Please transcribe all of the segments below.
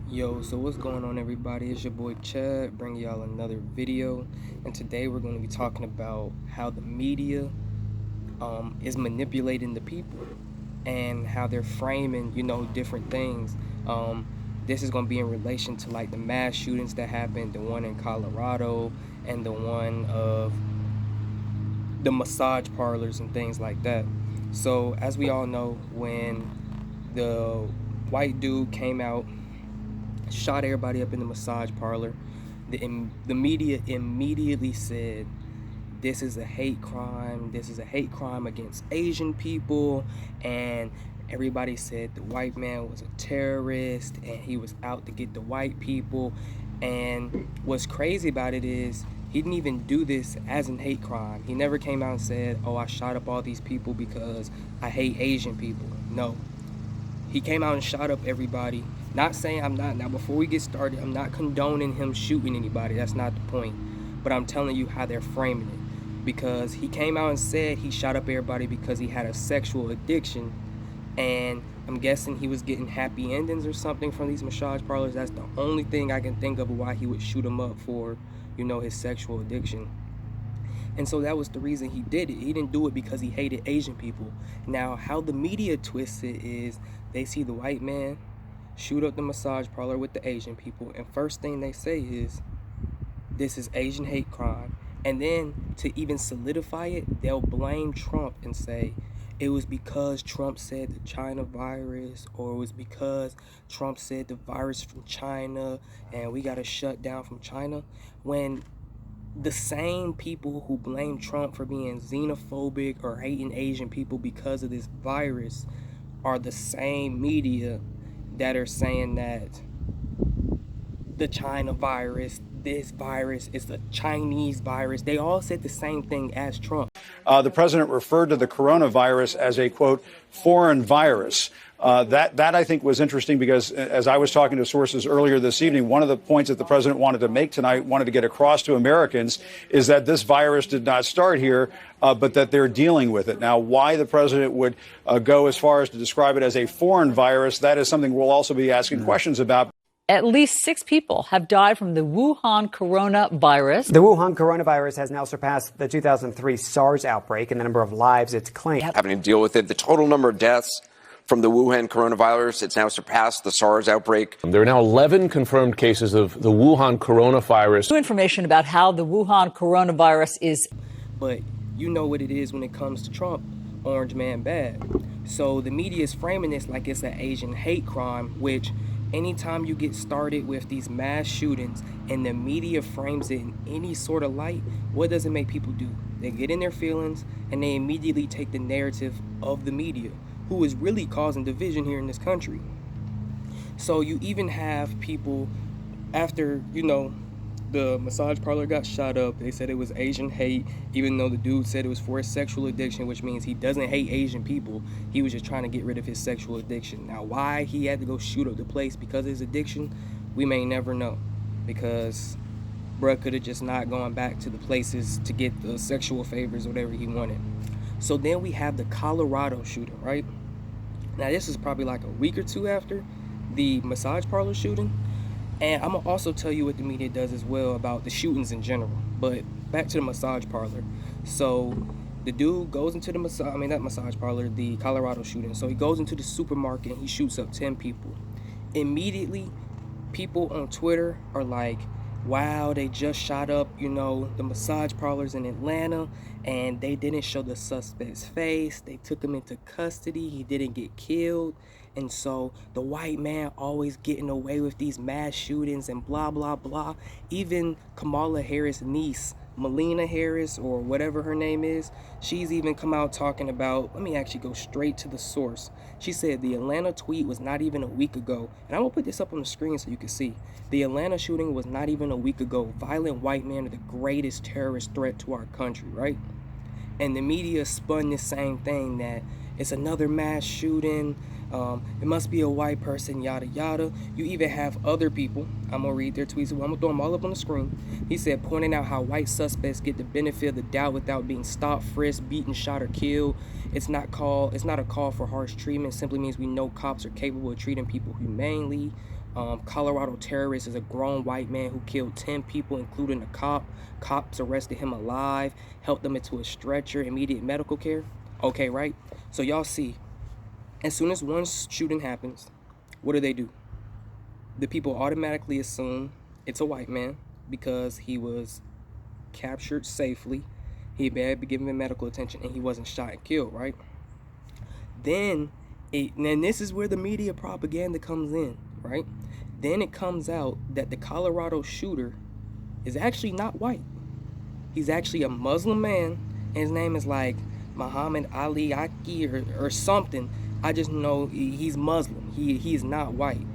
Yo, so what's going on, everybody? It's your boy Chad, bringing y'all another video, and today we're going to be talking about how the media is manipulating the people and how they're framing, different things. This is going to be in relation to like the mass shootings that happened, the one in Colorado and the one of the massage parlors and things like that. So as we all know, when the white dude came out, shot everybody up in the massage parlor, the media immediately said, this is a hate crime, this is a hate crime against Asian people, and everybody said the white man was a terrorist and he was out to get the white people. And what's crazy about it is he didn't even do this as an hate crime. He never came out and said, oh, I shot up all these people because I hate Asian people. No, he came out and shot up everybody. Not saying now before we get started, I'm not condoning him shooting anybody. That's not the point. But I'm telling you how they're framing it. Because he came out and said he shot up everybody because he had a sexual addiction. And I'm guessing he was getting happy endings or something from these massage parlors. That's the only thing I can think of why he would shoot him up for, his sexual addiction. And so that was the reason he did it. He didn't do it because he hated Asian people. Now, how the media twists it is they see the white man shoot up the massage parlor with the Asian people, and first thing they say is, this is Asian hate crime. And then to even solidify it, they'll blame Trump and say, it was because Trump said the China virus, or it was because Trump said the virus from China and we got to shut down from China. When the same people who blame Trump for being xenophobic or hating Asian people because of this virus are the same media that are saying that the China virus, this virus is the Chinese virus. They all said the same thing as Trump. The president referred to the coronavirus as a, quote, foreign virus. That I think was interesting because as I was talking to sources earlier this evening, one of the points that the president wanted to make tonight, wanted to get across to Americans, is that this virus did not start here, but that they're dealing with it. Now, why the president would go as far as to describe it as a foreign virus, that is something we'll also be asking questions about. At least 6 people have died from the Wuhan coronavirus. The Wuhan coronavirus has now surpassed the 2003 SARS outbreak and the number of lives it's claimed. Having to deal with it, the total number of deaths from the Wuhan coronavirus, it's now surpassed the SARS outbreak. There are now 11 confirmed cases of the Wuhan coronavirus. New information about how the Wuhan coronavirus is. But you know what it is when it comes to Trump, orange man bad. So the media is framing this like it's an Asian hate crime, which anytime you get started with these mass shootings and the media frames it in any sort of light, what does it make people do? They get in their feelings and they immediately take the narrative of the media, who is really causing division here in this country. So you even have people after, the massage parlor got shot up, they said it was Asian hate, even though the dude said it was for his sexual addiction, which means he doesn't hate Asian people. He was just trying to get rid of his sexual addiction. Now, why he had to go shoot up the place because of his addiction, we may never know. Because bruh could have just not gone back to the places to get the sexual favors, whatever he wanted. So then we have the Colorado shooting, right? Now, this is probably like a week or two after the massage parlor shooting. And I'm going to also tell you what the media does as well about the shootings in general. But back to the massage parlor. So the dude goes into the Colorado shooting. So he goes into the supermarket and he shoots up 10 people. Immediately, people on Twitter are like, wow, they just shot up, the massage parlors in Atlanta, and they didn't show the suspect's face. They took him into custody. He didn't get killed. And so the white man always getting away with these mass shootings and blah, blah, blah. Even Kamala Harris' niece, Melina Harris, or whatever her name is, she's even come out talking about, let me actually go straight to the source. She said the Atlanta tweet was not even a week ago. And I'm going to put this up on the screen so you can see. The Atlanta shooting was not even a week ago. Violent white men are the greatest terrorist threat to our country, right? And the media spun the same thing, that it's another mass shooting. It must be a white person, yada, yada. You even have other people, I'm going to read their tweets, I'm going to throw them all up on the screen. He said, pointing out how white suspects get the benefit of the doubt without being stopped, frisked, beaten, shot, or killed. It's not a call for harsh treatment. It simply means we know cops are capable of treating people humanely. Colorado terrorist is a grown white man who killed 10 people, including a cop. Cops arrested him alive, helped them into a stretcher, immediate medical care. Okay, right? So y'all see, as soon as one shooting happens, what do? The people automatically assume it's a white man because he was captured safely, he had been given medical attention, and he wasn't shot and killed, right? Then, and this is where the media propaganda comes in, right? Then it comes out that the Colorado shooter is actually not white. He's actually a Muslim man, and his name is like Muhammad Ali Aki or something. I just know he's Muslim. He is not white.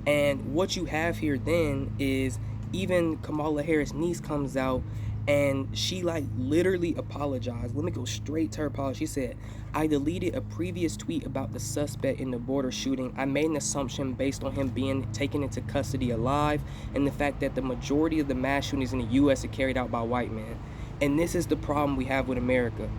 And what you have here then is even Kamala Harris' niece comes out and she like literally apologized. Let me go straight to her apology. She said, "I deleted a previous tweet about the suspect in the border shooting. I made an assumption based on him being taken into custody alive and the fact that the majority of the mass shootings in the U.S. are carried out by white men." And this is the problem we have with America.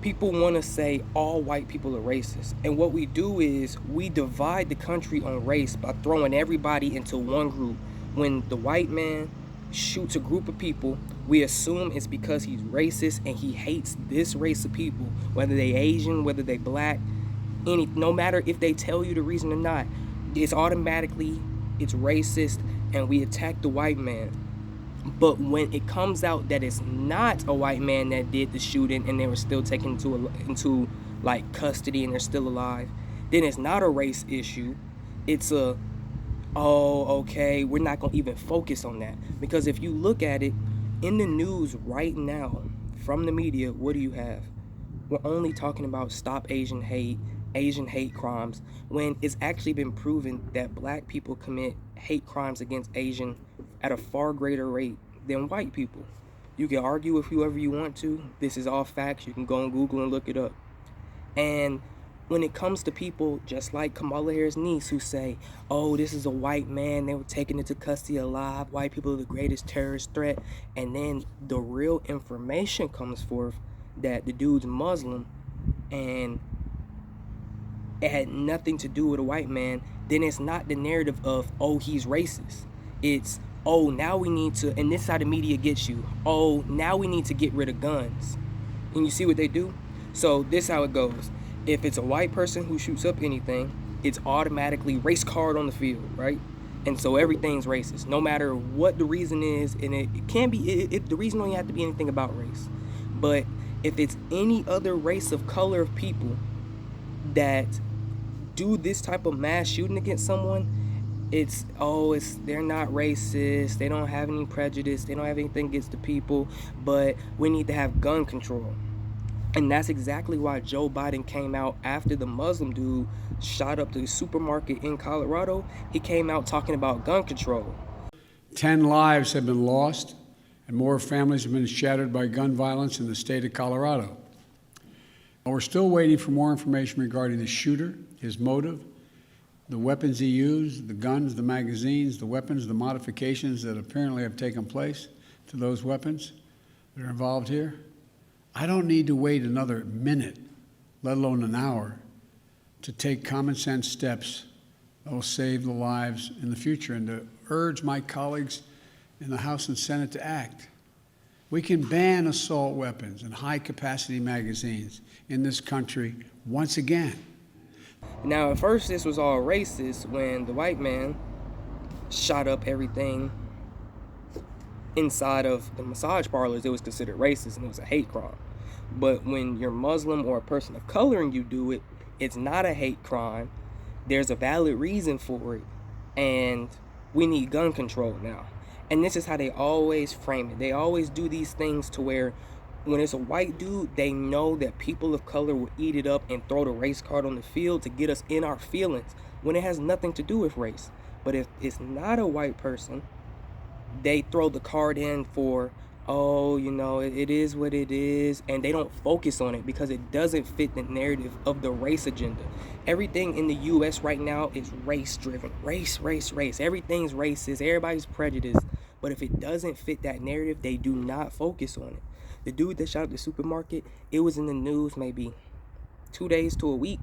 People want to say all white people are racist. And what we do is we divide the country on race by throwing everybody into one group. When the white man shoots a group of people, we assume it's because he's racist and he hates this race of people, whether they Asian, whether they black, no matter if they tell you the reason or not, it's racist, and we attack the white man. But when it comes out that it's not a white man that did the shooting and they were still taken into like custody and they're still alive, then it's not a race issue. It's okay, we're not going to even focus on that. Because if you look at it in the news right now from the media, what do you have? We're only talking about Stop Asian Hate, Asian hate crimes, when it's actually been proven that black people commit hate crimes against Asian at a far greater rate than white people. You can argue with whoever you want to. This is all facts. You can go on Google and look it up. And when it comes to people just like Kamala Harris' niece who say, "Oh, this is a white man, they were taken into custody alive, white people are the greatest terrorist threat," and then the real information comes forth that the dude's Muslim and it had nothing to do with a white man, then it's not the narrative of, "Oh, he's racist." It's, "Oh, now we need to," and this is how the media gets you, "Oh, now we need to get rid of guns." And you see what they do? So this is how it goes. If it's a white person who shoots up anything, it's automatically race card on the field, right? And so everything's racist, no matter what the reason is. And it can't be, the reason don't have to be anything about race. But if it's any other race of color of people that do this type of mass shooting against someone, they're not racist, they don't have any prejudice, they don't have anything against the people, but we need to have gun control. And that's exactly why Joe Biden came out after the Muslim dude shot up the supermarket in Colorado. He came out talking about gun control. 10 lives have been lost and more families have been shattered by gun violence in the state of Colorado. We're still waiting for more information regarding the shooter, his motive, the weapons he used, the guns, the magazines, the weapons, the modifications that apparently have taken place to those weapons that are involved here. I don't need to wait another minute, let alone an hour, to take common sense steps that will save the lives in the future, and to urge my colleagues in the House and Senate to act. We can ban assault weapons and high-capacity magazines in this country once again. Now, at first, this was all racist when the white man shot up everything inside of the massage parlors. It was considered racist and it was a hate crime. But when you're Muslim or a person of color and you do it, it's not a hate crime. There's a valid reason for it, and we need gun control now. And this is how they always frame it. They always do these things to where when it's a white dude, they know that people of color will eat it up and throw the race card on the field to get us in our feelings when it has nothing to do with race. But if it's not a white person, they throw the card in for, it is what it is, and they don't focus on it because it doesn't fit the narrative of the race agenda. Everything in the U.S. right now is race-driven. Race. Everything's racist. Everybody's prejudiced. But if it doesn't fit that narrative, they do not focus on it. The dude that shot up the supermarket, it was in the news maybe 2 days to a week,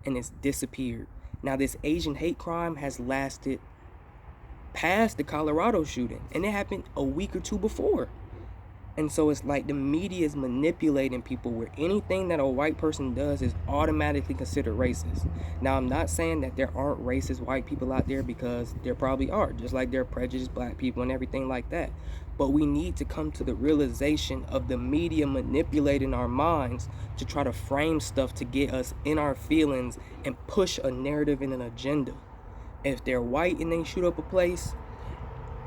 and it's disappeared. Now, this Asian hate crime has lasted past the Colorado shooting, and it happened a week or two before. And so it's like the media is manipulating people where anything that a white person does is automatically considered racist. Now, I'm not saying that there aren't racist white people out there, because there probably are, just like there are prejudiced black people and everything like that. But we need to come to the realization of the media manipulating our minds to try to frame stuff to get us in our feelings and push a narrative and an agenda. If they're white and they shoot up a place,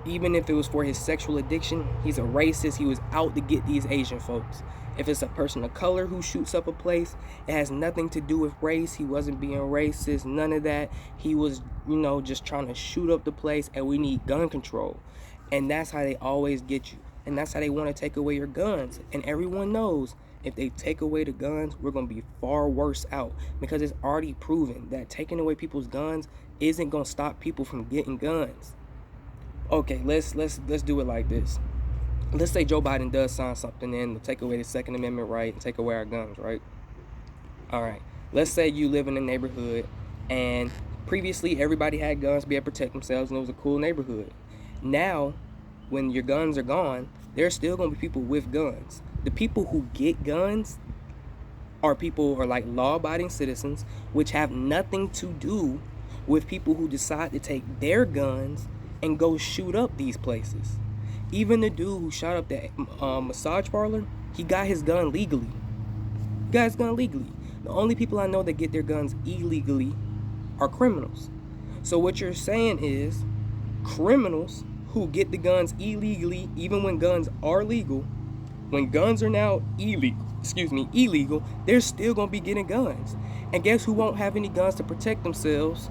even if it was for his sexual addiction, he's a racist. He was out to get these Asian folks. If it's a person of color who shoots up a place, it has nothing to do with race. He wasn't being racist, none of that. He was, just trying to shoot up the place, and we need gun control. And that's how they always get you. And that's how they want to take away your guns. And everyone knows if they take away the guns, we're going to be far worse out, because it's already proven that taking away people's guns isn't going to stop people from getting guns. Okay, let's do it like this. Let's say Joe Biden does sign something in to take away the Second Amendment right and take away our guns, right? All right. Let's say you live in a neighborhood and previously everybody had guns to be able to protect themselves and it was a cool neighborhood. Now, when your guns are gone, there's still going to be people with guns. The people who get guns are like law-abiding citizens, which have nothing to do with people who decide to take their guns and go shoot up these places. Even the dude who shot up that massage parlor, he got his gun legally. The only people I know that get their guns illegally are criminals. So what you're saying is criminals who get the guns illegally, even when guns are legal, when guns are now illegal, they're still gonna be getting guns. And guess who won't have any guns to protect themselves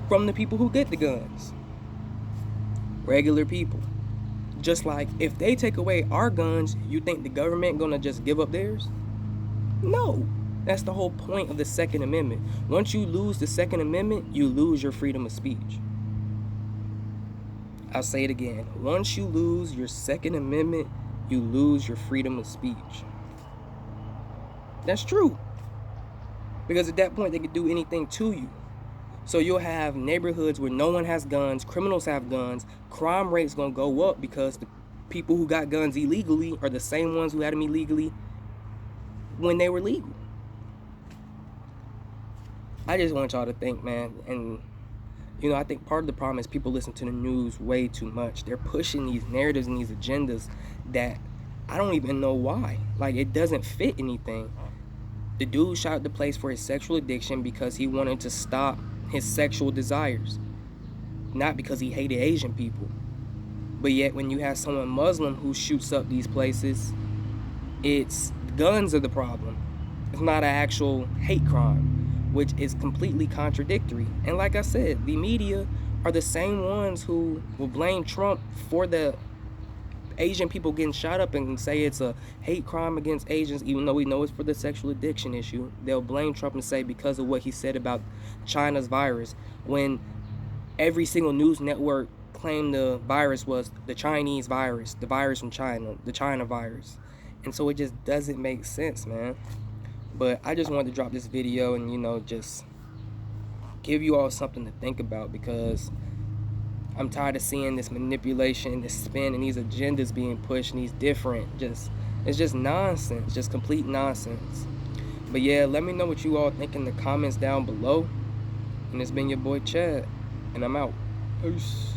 from the people who get the guns? Regular people. Just like if they take away our guns, you think the government gonna just give up theirs? No. That's the whole point of the Second Amendment. Once you lose the Second Amendment, you lose your freedom of speech. I'll say it again. Once you lose your Second Amendment, you lose your freedom of speech. That's true. Because at that point, they could do anything to you. So you'll have neighborhoods where no one has guns, criminals have guns, crime rate's gonna go up because the people who got guns illegally are the same ones who had them illegally when they were legal. I just want y'all to think, man, and I think part of the problem is people listen to the news way too much. They're pushing these narratives and these agendas that I don't even know why. Like, it doesn't fit anything. The dude shot the place for his sexual addiction because he wanted to stop his sexual desires, not because he hated Asian people. But yet when you have someone Muslim who shoots up these places, it's guns are the problem. It's not an actual hate crime, which is completely contradictory. And like I said, the media are the same ones who will blame Trump for the Asian people getting shot up and say it's a hate crime against Asians, even though we know it's for the sexual addiction issue. They'll blame Trump and say because of what he said about China's virus, when every single news network claimed the virus was the Chinese virus, the virus from China, the China virus. And so it just doesn't make sense, man. But I just wanted to drop this video and, just give you all something to think about, because I'm tired of seeing this manipulation, this spin, and these agendas being pushed, and these different, it's just nonsense, just complete nonsense. But yeah, let me know what you all think in the comments down below. And it's been your boy Chad, and I'm out. Peace.